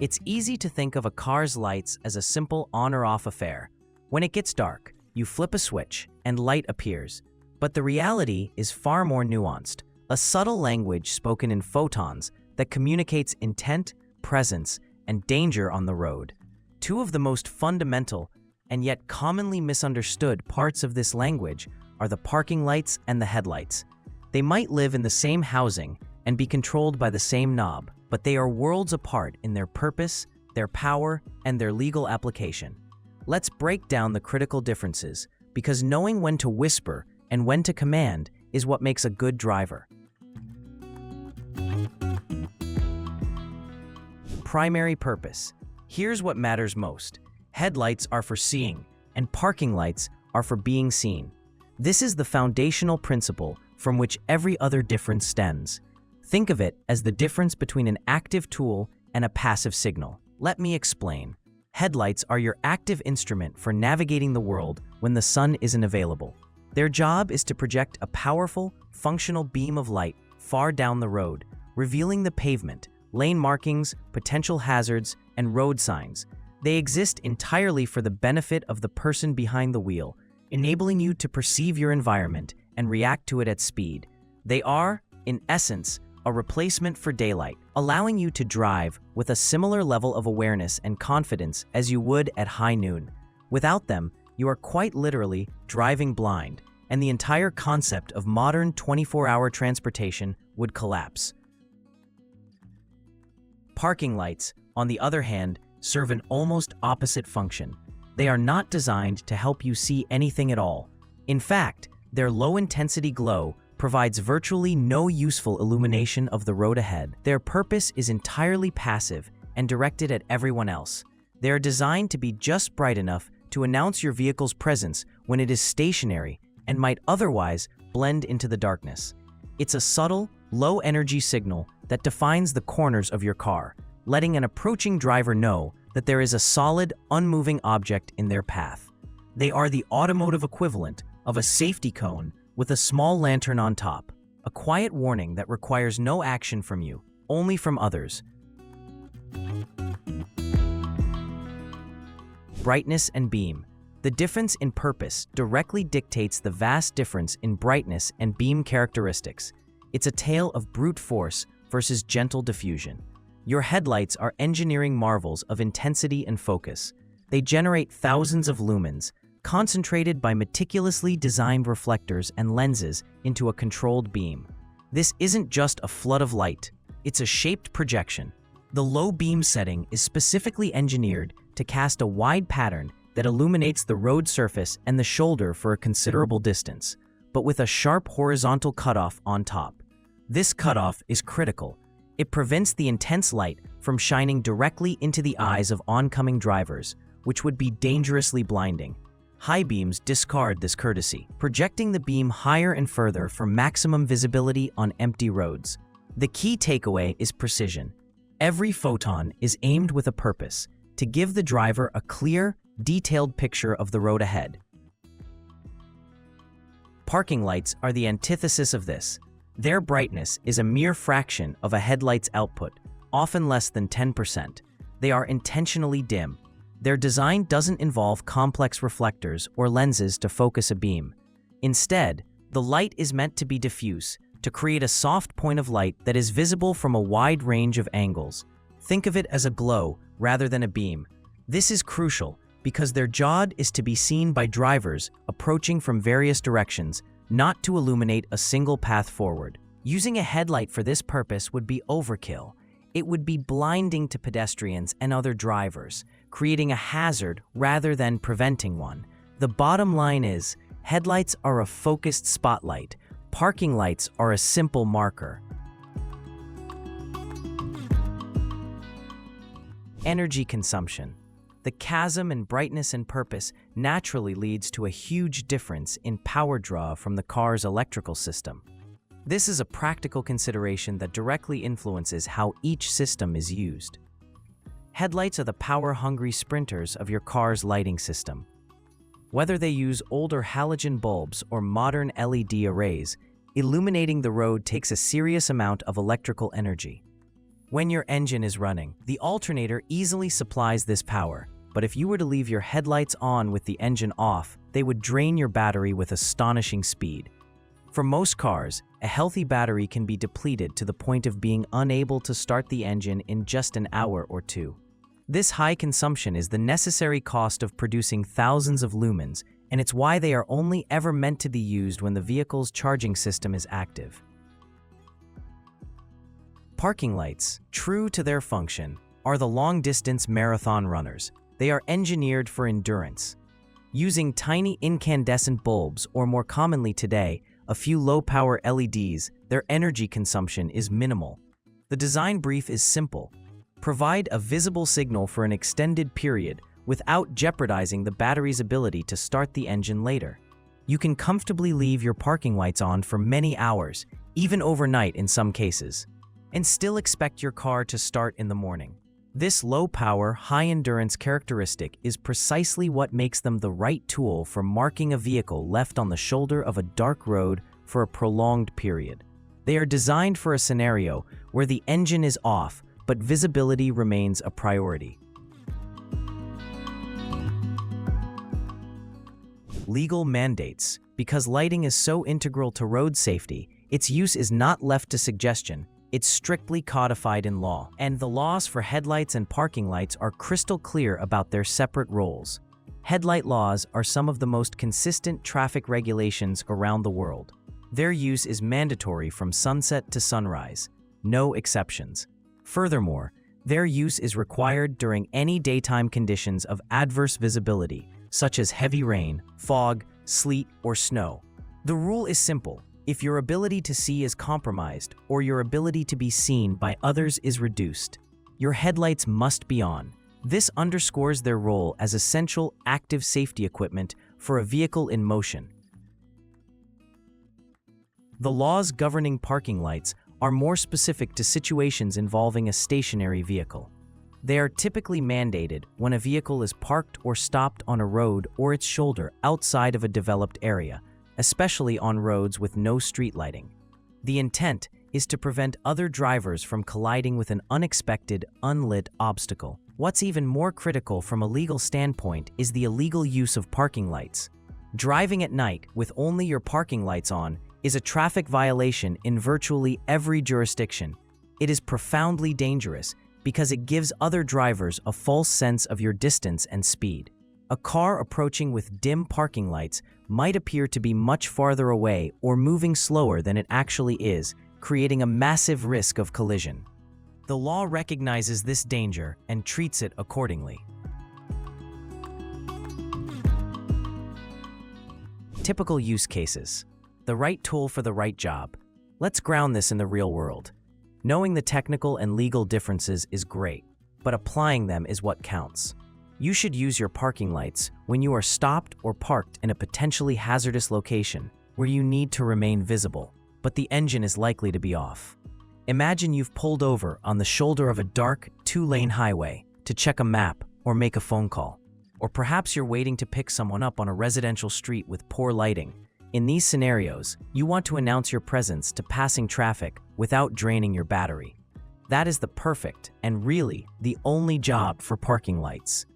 It's easy to think of a car's lights as a simple on or off affair. When it gets dark, you flip a switch and light appears. But the reality is far more nuanced, a subtle language spoken in photons that communicates intent, presence, and danger on the road. Two of the most fundamental and yet commonly misunderstood parts of this language are the parking lights and the headlights. They might live in the same housing and be controlled by the same knob, but they are worlds apart in their purpose, their power, and their legal application. Let's break down the critical differences, because knowing when to whisper and when to command is what makes a good driver. Primary purpose. Here's what matters most. Headlights are for seeing, and parking lights are for being seen. This is the foundational principle from which every other difference stems. Think of it as the difference between an active tool and a passive signal. Let me explain. Headlights are your active instrument for navigating the world when the sun isn't available. Their job is to project a powerful, functional beam of light far down the road, revealing the pavement, lane markings, potential hazards, and road signs. They exist entirely for the benefit of the person behind the wheel, enabling you to perceive your environment and react to it at speed. They are, in essence, a replacement for daylight, allowing you to drive with a similar level of awareness and confidence as you would at high noon. Without them, you are quite literally driving blind, and the entire concept of modern 24-hour transportation would collapse. Parking lights, on the other hand, serve an almost opposite function. They are not designed to help you see anything at all. In fact, their low-intensity glow provides virtually no useful illumination of the road ahead. Their purpose is entirely passive and directed at everyone else. They are designed to be just bright enough to announce your vehicle's presence when it is stationary and might otherwise blend into the darkness. It's a subtle, low-energy signal that defines the corners of your car, letting an approaching driver know that there is a solid, unmoving object in their path. They are the automotive equivalent of a safety cone with a small lantern on top, a quiet warning that requires no action from you, only from others. Brightness and beam. The difference in purpose directly dictates the vast difference in brightness and beam characteristics. It's a tale of brute force versus gentle diffusion. Your headlights are engineering marvels of intensity and focus. They generate thousands of lumens, concentrated by meticulously designed reflectors and lenses into a controlled beam. This isn't just a flood of light, it's a shaped projection. The low beam setting is specifically engineered to cast a wide pattern that illuminates the road surface and the shoulder for a considerable distance, but with a sharp horizontal cutoff on top. This cutoff is critical. It prevents the intense light from shining directly into the eyes of oncoming drivers, which would be dangerously blinding. High beams discard this courtesy, projecting the beam higher and further for maximum visibility on empty roads. The key takeaway is precision. Every photon is aimed with a purpose, to give the driver a clear, detailed picture of the road ahead. Parking lights are the antithesis of this. Their brightness is a mere fraction of a headlight's output, often less than 10%. They are intentionally dim. Their design doesn't involve complex reflectors or lenses to focus a beam. Instead, the light is meant to be diffuse, to create a soft point of light that is visible from a wide range of angles. Think of it as a glow rather than a beam. This is crucial because their job is to be seen by drivers approaching from various directions, not to illuminate a single path forward. Using a headlight for this purpose would be overkill. It would be blinding to pedestrians and other drivers, creating a hazard rather than preventing one. The bottom line is, headlights are a focused spotlight. Parking lights are a simple marker. Energy consumption. The chasm in brightness and purpose naturally leads to a huge difference in power draw from the car's electrical system. This is a practical consideration that directly influences how each system is used. Headlights are the power-hungry sprinters of your car's lighting system. Whether they use older halogen bulbs or modern LED arrays, illuminating the road takes a serious amount of electrical energy. When your engine is running, the alternator easily supplies this power, but if you were to leave your headlights on with the engine off, they would drain your battery with astonishing speed. For most cars, a healthy battery can be depleted to the point of being unable to start the engine in just an hour or two. This high consumption is the necessary cost of producing thousands of lumens, and it's why they are only ever meant to be used when the vehicle's charging system is active. Parking lights, true to their function, are the long-distance marathon runners. They are engineered for endurance. Using tiny incandescent bulbs, or more commonly today, a few low-power LEDs, their energy consumption is minimal. The design brief is simple. Provide a visible signal for an extended period without jeopardizing the battery's ability to start the engine later. You can comfortably leave your parking lights on for many hours, even overnight in some cases, and still expect your car to start in the morning. This low-power, high-endurance characteristic is precisely what makes them the right tool for marking a vehicle left on the shoulder of a dark road for a prolonged period. They are designed for a scenario where the engine is off, but visibility remains a priority. Legal mandates. Because lighting is so integral to road safety, its use is not left to suggestion. It's strictly codified in law, and the laws for headlights and parking lights are crystal clear about their separate roles. Headlight laws are some of the most consistent traffic regulations around the world. Their use is mandatory from sunset to sunrise, no exceptions. Furthermore, their use is required during any daytime conditions of adverse visibility, such as heavy rain, fog, sleet, or snow. The rule is simple. If your ability to see is compromised or your ability to be seen by others is reduced, your headlights must be on. This underscores their role as essential active safety equipment for a vehicle in motion. The laws governing parking lights are more specific to situations involving a stationary vehicle. They are typically mandated when a vehicle is parked or stopped on a road or its shoulder outside of a developed area, especially on roads with no street lighting. The intent is to prevent other drivers from colliding with an unexpected, unlit obstacle. What's even more critical from a legal standpoint is the illegal use of parking lights. Driving at night with only your parking lights on is a traffic violation in virtually every jurisdiction. It is profoundly dangerous because it gives other drivers a false sense of your distance and speed. A car approaching with dim parking lights might appear to be much farther away or moving slower than it actually is, creating a massive risk of collision. The law recognizes this danger and treats it accordingly. Typical use cases. The right tool for the right job. Let's ground this in the real world. Knowing the technical and legal differences is great, but applying them is what counts. You should use your parking lights when you are stopped or parked in a potentially hazardous location where you need to remain visible, but the engine is likely to be off. Imagine you've pulled over on the shoulder of a dark, two-lane highway to check a map or make a phone call. Or perhaps you're waiting to pick someone up on a residential street with poor lighting. In these scenarios, you want to announce your presence to passing traffic without draining your battery. That is the perfect and really the only job for parking lights.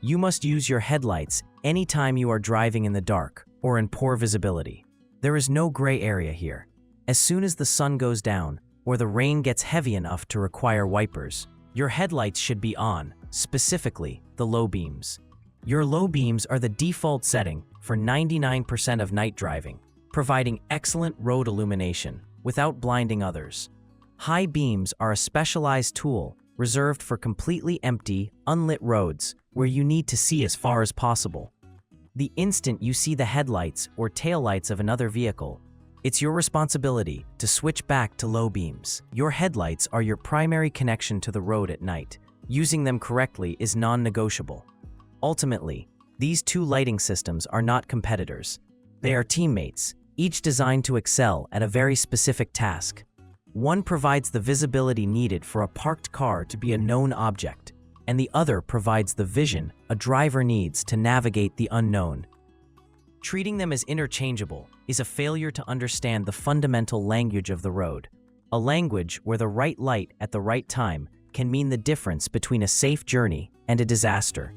You must use your headlights anytime you are driving in the dark or in poor visibility. There is no gray area here. As soon as the sun goes down or the rain gets heavy enough to require wipers, your headlights should be on, specifically the low beams. Your low beams are the default setting for 99% of night driving, providing excellent road illumination without blinding others. High beams are a specialized tool reserved for completely empty, unlit roads where you need to see as far as possible. The instant you see the headlights or taillights of another vehicle, it's your responsibility to switch back to low beams. Your headlights are your primary connection to the road at night. Using them correctly is non-negotiable. Ultimately, these two lighting systems are not competitors. They are teammates, each designed to excel at a very specific task. One provides the visibility needed for a parked car to be a known object, and the other provides the vision a driver needs to navigate the unknown. Treating them as interchangeable is a failure to understand the fundamental language of the road. a language where the right light at the right time can mean the difference between a safe journey and a disaster.